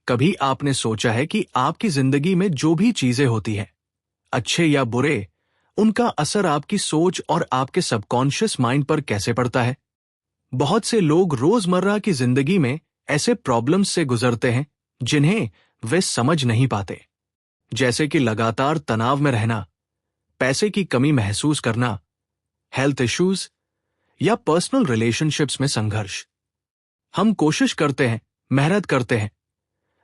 कभी आपने सोचा है कि आपकी जिंदगी में जो भी चीजें होती हैं, अच्छे या बुरे, उनका असर आपकी सोच और आपके सबकॉन्शियस माइंड पर कैसे पड़ता है? बहुत से लोग रोजमर्रा की जिंदगी में ऐसे प्रॉब्लम्स से गुजरते हैं जिन्हें वे समझ नहीं पाते, जैसे कि लगातार तनाव में रहना, पैसे की कमी महसूस करना, हेल्थ इश्यूज या पर्सनल रिलेशनशिप्स में संघर्ष। हम कोशिश करते हैं, मेहनत करते हैं,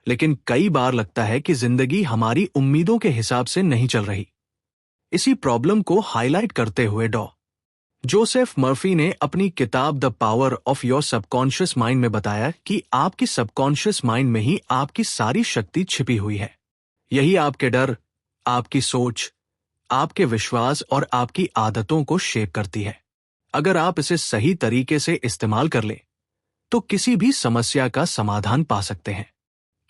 लेकिन कई बार लगता है कि जिंदगी हमारी उम्मीदों के हिसाब से नहीं चल रही। इसी प्रॉब्लम को हाईलाइट करते हुए डॉ. जोसेफ मर्फी ने अपनी किताब the power of your subconscious mind में बताया कि आपकी सबकॉन्शियस माइंड में ही आपकी सारी शक्ति छिपी हुई है। यही आपके डर, आपकी सोच, आपके विश्वास और आपकी आदतों को शेप करती है। अगर आप इसे सही तरीके से इस्तेमाल कर लें, तो किसी भी समस्या का समाधान पा सकते हैं।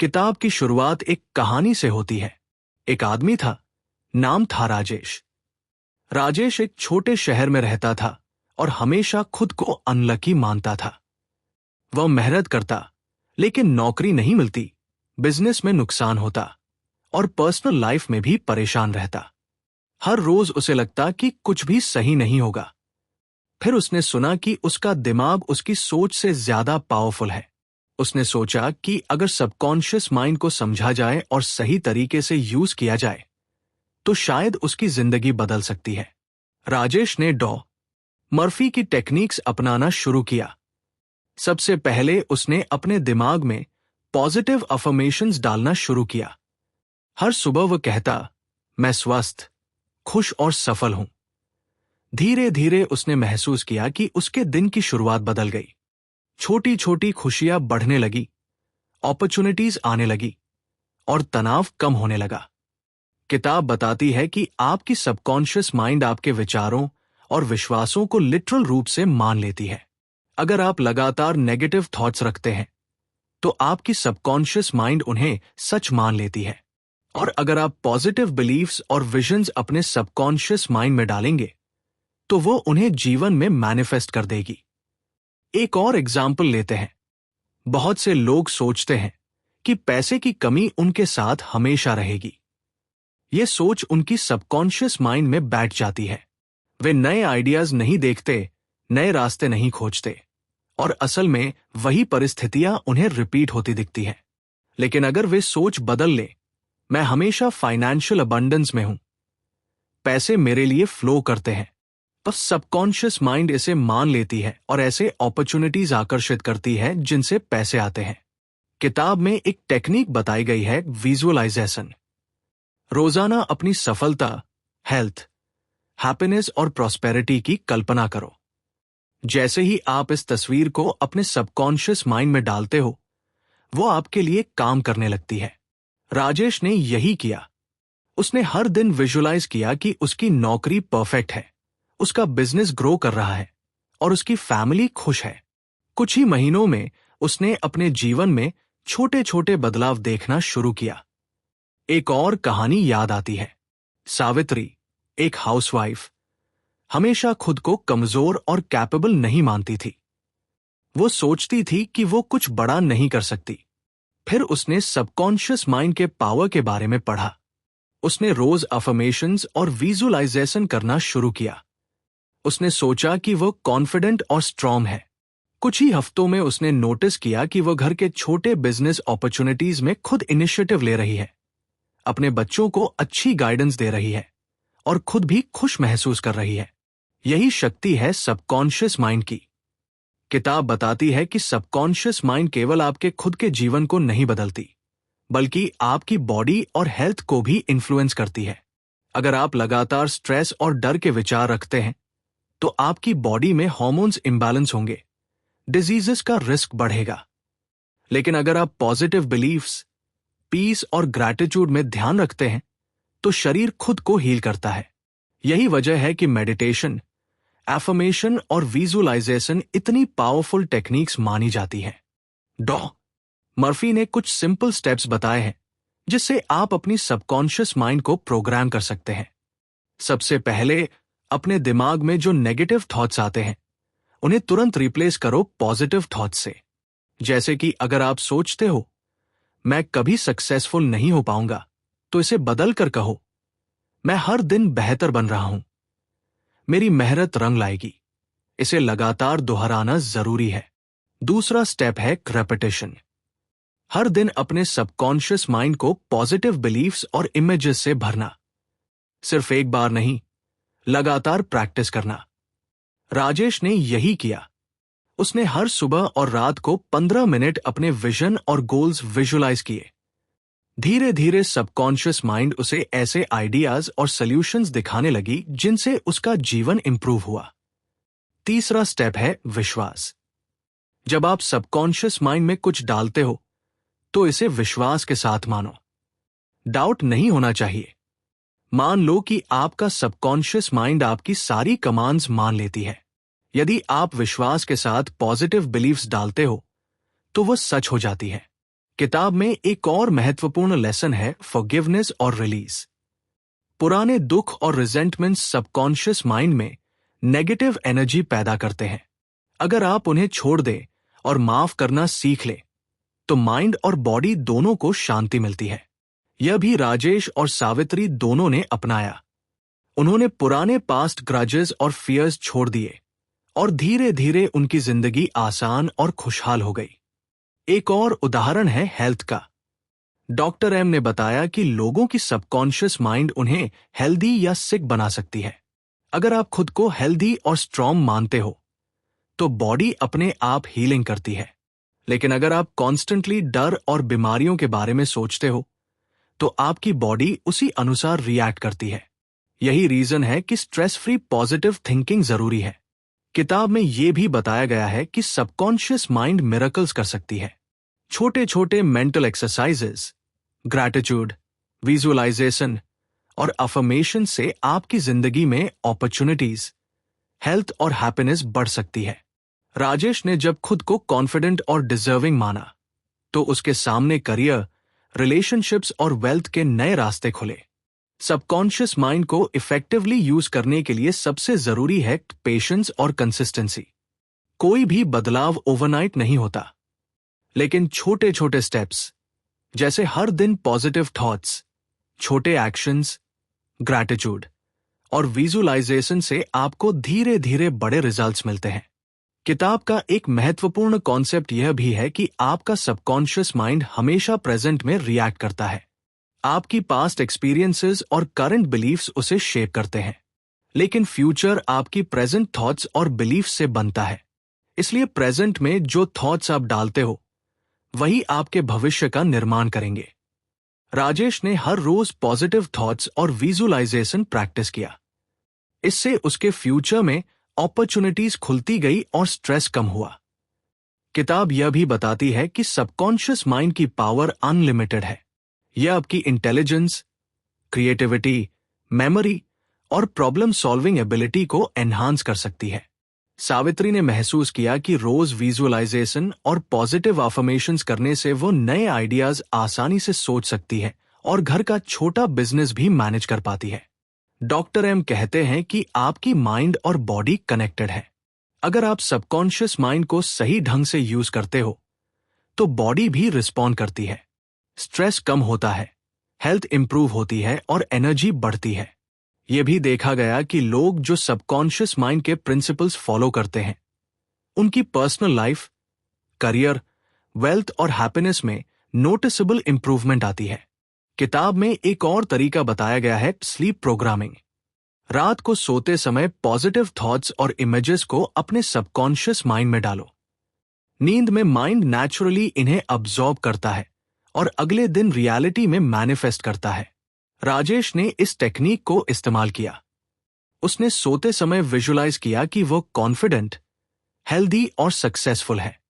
किताब की शुरुआत एक कहानी से होती है। एक आदमी था, नाम था राजेश। राजेश एक छोटे शहर में रहता था और हमेशा खुद को अनलकी मानता था। वह मेहनत करता, लेकिन नौकरी नहीं मिलती, बिजनेस में नुकसान होता और पर्सनल लाइफ में भी परेशान रहता। हर रोज उसे लगता कि कुछ भी सही नहीं होगा। फिर उसने सुना कि उसका दिमाग उसकी सोच से ज्यादा पावरफुल है। उसने सोचा कि अगर सबकॉन्शियस माइंड को समझा जाए और सही तरीके से यूज किया जाए, तो शायद उसकी जिंदगी बदल सकती है। राजेश ने डॉ. मर्फी की टेक्निक्स अपनाना शुरू किया। सबसे पहले उसने अपने दिमाग में पॉजिटिव अफर्मेशंस डालना शुरू किया। हर सुबह वह कहता, मैं स्वस्थ, खुश और सफल हूं। धीरे धीरे उसने महसूस किया कि उसके दिन की शुरुआत बदल गई। छोटी छोटी खुशियां बढ़ने लगी, अपॉर्चुनिटीज आने लगी और तनाव कम होने लगा। किताब बताती है कि आपकी सबकॉन्शियस माइंड आपके विचारों और विश्वासों को लिटरल रूप से मान लेती है। अगर आप लगातार नेगेटिव थॉट्स रखते हैं, तो आपकी सबकॉन्शियस माइंड उन्हें सच मान लेती है। और अगर आप पॉजिटिव बिलीफ्स और विजन्स अपने सबकॉन्शियस माइंड में डालेंगे, तो वो उन्हें जीवन में मैनिफेस्ट कर देगी। एक और एग्जाम्पल लेते हैं। बहुत से लोग सोचते हैं कि पैसे की कमी उनके साथ हमेशा रहेगी। ये सोच उनकी सबकॉन्शियस माइंड में बैठ जाती है। वे नए आइडियाज नहीं देखते, नए रास्ते नहीं खोजते, और असल में वही परिस्थितियां उन्हें रिपीट होती दिखती हैं। लेकिन अगर वे सोच बदल ले, मैं हमेशा फाइनेंशियल अबंडेंस में हूं, पैसे मेरे लिए फ्लो करते हैं, तो सबकॉन्शियस माइंड इसे मान लेती है और ऐसे अपॉर्चुनिटीज आकर्षित करती है जिनसे पैसे आते हैं। किताब में एक टेक्निक बताई गई है, विजुअलाइजेशन। रोजाना अपनी सफलता, हेल्थ, हैप्पीनेस और प्रॉस्पेरिटी की कल्पना करो। जैसे ही आप इस तस्वीर को अपने सबकॉन्शियस माइंड में डालते हो, वो आपके लिए काम करने लगती है। राजेश ने यही किया। उसने हर दिन विजुअलाइज किया कि उसकी नौकरी परफेक्ट है, उसका बिजनेस ग्रो कर रहा है और उसकी फैमिली खुश है। कुछ ही महीनों में उसने अपने जीवन में छोटे छोटे बदलाव देखना शुरू किया। एक और कहानी याद आती है। सावित्री, एक हाउसवाइफ, हमेशा खुद को कमजोर और कैपेबल नहीं मानती थी। वो सोचती थी कि वो कुछ बड़ा नहीं कर सकती। फिर उसने सबकॉन्शियस माइंड के पावर के बारे में पढ़ा। उसने रोज अफर्मेशंस और विजुअलाइजेशन करना शुरू किया। उसने सोचा कि वो कॉन्फिडेंट और स्ट्रांग है। कुछ ही हफ्तों में उसने नोटिस किया कि वो घर के छोटे बिजनेस अपॉर्चुनिटीज में खुद इनिशिएटिव ले रही है, अपने बच्चों को अच्छी गाइडेंस दे रही है और खुद भी खुश महसूस कर रही है। यही शक्ति है सबकॉन्शियस माइंड की। किताब बताती है कि सबकॉन्शियस माइंड केवल आपके खुद के जीवन को नहीं बदलती, बल्कि आपकी बॉडी और हेल्थ को भी इन्फ्लुएंस करती है। अगर आप लगातार स्ट्रेस और डर के विचार रखते हैं, तो आपकी बॉडी में हार्मोन्स इंबैलेंस होंगे, डिजीजेस का रिस्क बढ़ेगा। लेकिन अगर आप पॉजिटिव बिलीफ्स, पीस और ग्रैटिट्यूड में ध्यान रखते हैं, तो शरीर खुद को हील करता है। यही वजह है कि मेडिटेशन, एफर्मेशन और विजुअलाइजेशन इतनी पावरफुल टेक्निक्स मानी जाती हैं। डॉ. मर्फी ने कुछ सिंपल स्टेप्स बताए हैं जिससे आप अपनी सबकॉन्शियस माइंड को प्रोग्राम कर सकते हैं। सबसे पहले, अपने दिमाग में जो नेगेटिव थॉट्स आते हैं, उन्हें तुरंत रिप्लेस करो पॉजिटिव थॉट्स से। जैसे कि अगर आप सोचते हो, मैं कभी सक्सेसफुल नहीं हो पाऊंगा, तो इसे बदल कर कहो, मैं हर दिन बेहतर बन रहा हूं, मेरी मेहनत रंग लाएगी। इसे लगातार दोहराना जरूरी है। दूसरा स्टेप है रेपिटेशन। हर दिन अपने सबकॉन्शियस माइंड को पॉजिटिव बिलीफ्स और इमेजेस से भरना। सिर्फ एक बार नहीं, लगातार प्रैक्टिस करना। राजेश ने यही किया। उसने हर सुबह और रात को 15 मिनट अपने विजन और गोल्स विजुलाइज किए। धीरे धीरे सबकॉन्शियस माइंड उसे ऐसे आइडियाज और सॉल्यूशंस दिखाने लगी जिनसे उसका जीवन इंप्रूव हुआ। तीसरा स्टेप है विश्वास। जब आप सबकॉन्शियस माइंड में कुछ डालते हो, तो इसे विश्वास के साथ मानो। डाउट नहीं होना चाहिए। मान लो कि आपका सबकॉन्शियस माइंड आपकी सारी कमांड्स मान लेती है। यदि आप विश्वास के साथ पॉजिटिव बिलीफ्स डालते हो, तो वह सच हो जाती है। किताब में एक और महत्वपूर्ण लेसन है फॉरगिवनेस और रिलीज। पुराने दुख और रिजेंटमेंट्स सबकॉन्शियस माइंड में नेगेटिव एनर्जी पैदा करते हैं। अगर आप उन्हें छोड़ दें और माफ करना सीख ले, तो माइंड और बॉडी दोनों को शांति मिलती है। यह भी राजेश और सावित्री दोनों ने अपनाया। उन्होंने पुराने पास्ट ग्रजेस और फियर्स छोड़ दिए और धीरे धीरे उनकी जिंदगी आसान और खुशहाल हो गई। एक और उदाहरण है हेल्थ का। डॉक्टर एम ने बताया कि लोगों की सबकॉन्शियस माइंड उन्हें हेल्दी या सिक बना सकती है। अगर आप खुद को हेल्दी और स्ट्रांग मानते हो, तो बॉडी अपने आप हीलिंग करती है। लेकिन अगर आप कॉन्स्टेंटली डर और बीमारियों के बारे में सोचते हो, तो आपकी बॉडी उसी अनुसार रिएक्ट करती है। यही रीजन है कि स्ट्रेस फ्री पॉजिटिव थिंकिंग जरूरी है। किताब में यह भी बताया गया है कि सबकॉन्शियस माइंड मिरेकल्स कर सकती है। छोटे छोटे मेंटल एक्सरसाइजेस, ग्रैटिट्यूड, विजुअलाइजेशन और अफर्मेशन से आपकी जिंदगी में अपॉर्चुनिटीज, हेल्थ और हैप्पीनेस बढ़ सकती है। राजेश ने जब खुद को कॉन्फिडेंट और डिजर्विंग माना, तो उसके सामने करियर, रिलेशनशिप्स और वेल्थ के नए रास्ते खुले। सबकॉन्शियस माइंड को इफेक्टिवली यूज करने के लिए सबसे जरूरी है पेशेंस और कंसिस्टेंसी। कोई भी बदलाव ओवरनाइट नहीं होता, लेकिन छोटे छोटे स्टेप्स, जैसे हर दिन पॉजिटिव थॉट्स, छोटे एक्शंस, ग्रैटिट्यूड और विजुअलाइजेशन से आपको धीरे धीरे बड़े रिजल्ट्स मिलते हैं। किताब का एक महत्वपूर्ण कॉन्सेप्ट यह भी है कि आपका सबकॉन्शियस माइंड हमेशा प्रेजेंट में रिएक्ट करता है। आपकी पास्ट एक्सपीरियंसेस और करंट बिलीफ्स उसे शेप करते हैं, लेकिन फ्यूचर आपकी प्रेजेंट थॉट्स और बिलीफ्स से बनता है। इसलिए प्रेजेंट में जो थॉट्स आप डालते हो, वही आपके भविष्य का निर्माण करेंगे। राजेश ने हर रोज पॉजिटिव थॉट्स और विजुअलाइजेशन प्रैक्टिस किया। इससे उसके फ्यूचर में अपॉर्चुनिटीज खुलती गई और स्ट्रेस कम हुआ। किताब यह भी बताती है कि सबकॉन्शियस माइंड की पावर अनलिमिटेड है। यह आपकी इंटेलिजेंस, क्रिएटिविटी, मेमोरी और प्रॉब्लम सॉल्विंग एबिलिटी को एनहांस कर सकती है। सावित्री ने महसूस किया कि रोज विजुअलाइजेशन और पॉजिटिव अफर्मेशंस करने से वो नए आइडियाज आसानी से सोच सकती है और घर का छोटा बिजनेस भी मैनेज कर पाती है। डॉक्टर एम कहते हैं कि आपकी माइंड और बॉडी कनेक्टेड है। अगर आप सबकॉन्शियस माइंड को सही ढंग से यूज करते हो, तो बॉडी भी रिस्पॉन्ड करती है। स्ट्रेस कम होता है, हेल्थ इंप्रूव होती है और एनर्जी बढ़ती है। यह भी देखा गया कि लोग जो सबकॉन्शियस माइंड के प्रिंसिपल्स फॉलो करते हैं, उनकी पर्सनल लाइफ, करियर, वेल्थ और हैप्पीनेस में नोटिसेबल इंप्रूवमेंट आती है। किताब में एक और तरीका बताया गया है स्लीप प्रोग्रामिंग। रात को सोते समय पॉजिटिव थॉट्स और इमेजेस को अपने सबकॉन्शियस माइंड में डालो। नींद में माइंड नेचुरली इन्हें अब्सॉर्ब करता है और अगले दिन रियलिटी में मैनिफेस्ट करता है। राजेश ने इस टेक्निक को इस्तेमाल किया। उसने सोते समय विजुलाइज किया कि वो कॉन्फिडेंट, हेल्दी और सक्सेसफुल है।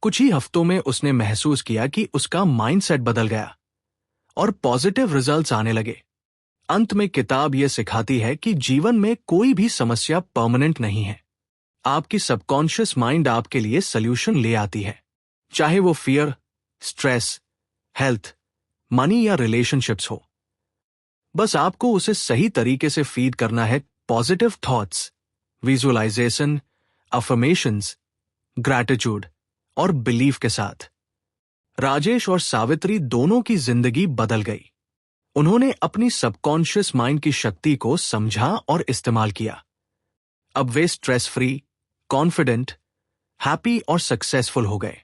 कुछ ही हफ्तों में उसने महसूस किया कि उसका माइंडसेट बदल गया और पॉजिटिव रिजल्ट्स आने लगे। अंत में किताब यह सिखाती है कि जीवन में कोई भी समस्या परमानेंट नहीं है। आपकी सबकॉन्शियस माइंड आपके लिए सॉल्यूशन ले आती है, चाहे वो फियर, स्ट्रेस, हेल्थ, मनी या रिलेशनशिप्स हो। बस आपको उसे सही तरीके से फीड करना है positive thoughts, visualisation, affirmations, gratitude और बिलीफ के साथ। राजेश और सावित्री दोनों की जिंदगी बदल गई। उन्होंने अपनी सबकॉन्शियस माइंड की शक्ति को समझा और इस्तेमाल किया। अब वे स्ट्रेस फ्री, कॉन्फिडेंट, हैप्पी और सक्सेसफुल हो गए।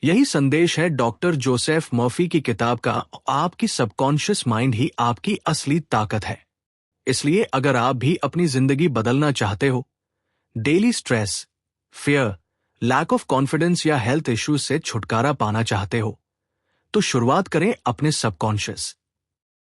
यही संदेश है डॉक्टर जोसेफ मर्फी की किताब का, आपकी सबकॉन्शियस माइंड ही आपकी असली ताकत है। इसलिए अगर आप भी अपनी जिंदगी बदलना चाहते हो, daily stress, fear, lack of confidence या हेल्थ इश्यूज से छुटकारा पाना चाहते हो, तो शुरुआत करें अपने सबकॉन्शियस